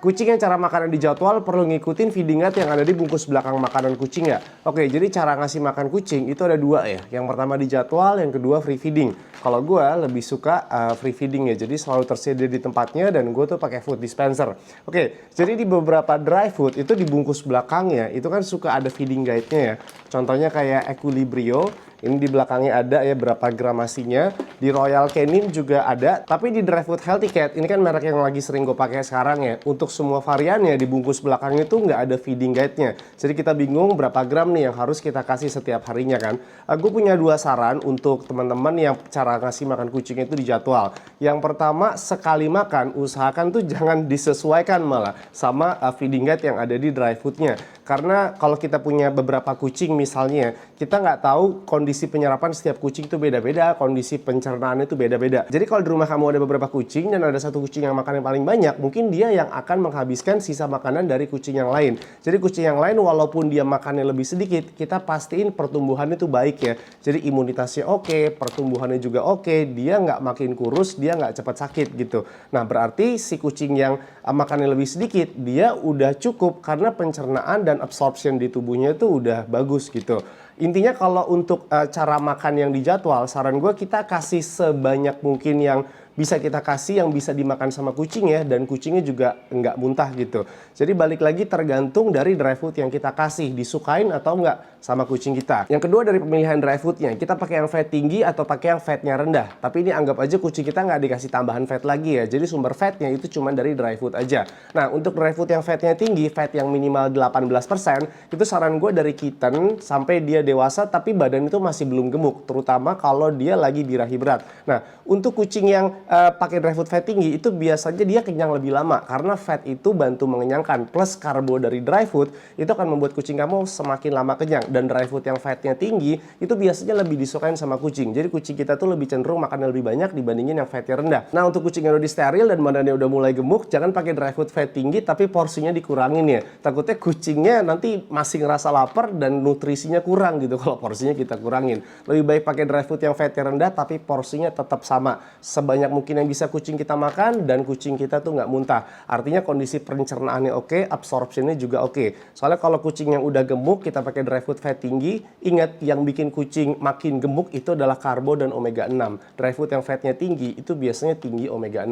Kucing yang cara makanan dijadwal perlu ngikutin feeding guide yang ada di bungkus belakang makanan kucing ya. Oke, jadi cara ngasih makan kucing itu ada dua ya. Yang pertama dijadwal, yang kedua free feeding. Kalau gue lebih suka free feeding ya, jadi selalu tersedia di tempatnya dan gue tuh pakai food dispenser. Oke, jadi di beberapa dry food itu di bungkus belakangnya itu kan suka ada feeding guide-nya ya. Contohnya kayak Equilibrio. Ini di belakangnya ada ya berapa gramasinya. Di Royal Canin juga ada. Tapi di Dry Food Healthy Cat, ini kan merek yang lagi sering gue pakai sekarang ya. Untuk semua variannya di bungkus belakangnya tuh nggak ada feeding guide-nya. Jadi kita bingung berapa gram nih yang harus kita kasih setiap harinya kan. Gue punya dua saran untuk teman-teman yang cara ngasih makan kucing itu di jadwal. Yang pertama, sekali makan usahakan tuh jangan disesuaikan malah sama feeding guide yang ada di dry food-nya. Karena kalau kita punya beberapa kucing misalnya, kita nggak tahu kondisi penyerapan setiap kucing itu beda-beda, kondisi pencernaannya itu beda-beda. Jadi kalau di rumah kamu ada beberapa kucing dan ada satu kucing yang makan yang paling banyak, mungkin dia yang akan menghabiskan sisa makanan dari kucing yang lain. Jadi kucing yang lain walaupun dia makannya lebih sedikit, kita pastiin pertumbuhannya itu baik ya. Jadi imunitasnya oke, pertumbuhannya juga oke, dia nggak makin kurus, dia nggak cepat sakit gitu. Nah berarti si kucing yang makannya lebih sedikit, dia udah cukup karena pencernaan dan absorption di tubuhnya itu udah bagus gitu. Intinya kalau untuk cara makan yang dijadwal, saran gue kita kasih sebanyak mungkin yang bisa kita kasih yang bisa dimakan sama kucing ya, dan kucingnya juga nggak muntah gitu. Jadi balik lagi tergantung dari dry food yang kita kasih, disukain atau nggak sama kucing kita. Yang kedua dari pemilihan dry foodnya, kita pakai yang fat tinggi atau pakai yang fatnya rendah. Tapi ini anggap aja kucing kita nggak dikasih tambahan fat lagi ya, jadi sumber fatnya itu cuma dari dry food aja. Nah untuk dry food yang fatnya tinggi, fat yang minimal 18%, itu saran gue dari kitten sampai dia dewasa tapi badan itu masih belum gemuk, terutama kalau dia lagi birahi berat. Nah untuk kucing yang pakai dry food fat tinggi itu biasanya dia kenyang lebih lama karena fat itu bantu mengenyangkan, plus karbo dari dry food itu akan membuat kucing kamu semakin lama kenyang. Dan dry food yang fatnya tinggi itu biasanya lebih disukain sama kucing, jadi kucing kita tuh lebih cenderung makannya lebih banyak dibandingin yang fatnya rendah. Nah untuk kucing yang udah steril dan badannya udah mulai gemuk, jangan pakai dry food fat tinggi tapi porsinya dikurangin ya, takutnya kucingnya nanti masih ngerasa lapar dan nutrisinya kurang gitu kalau porsinya kita kurangin. Lebih baik pakai dry food yang fatnya rendah tapi porsinya tetap sama, sebanyak mungkin yang bisa kucing kita makan dan kucing kita tuh nggak muntah. Artinya kondisi pencernaannya oke, absorptionnya juga oke. Soalnya kalau kucing yang udah gemuk kita pakai dry food fat tinggi, ingat yang bikin kucing makin gemuk itu adalah karbo dan omega 6. Dry food yang fatnya tinggi itu biasanya tinggi omega 6.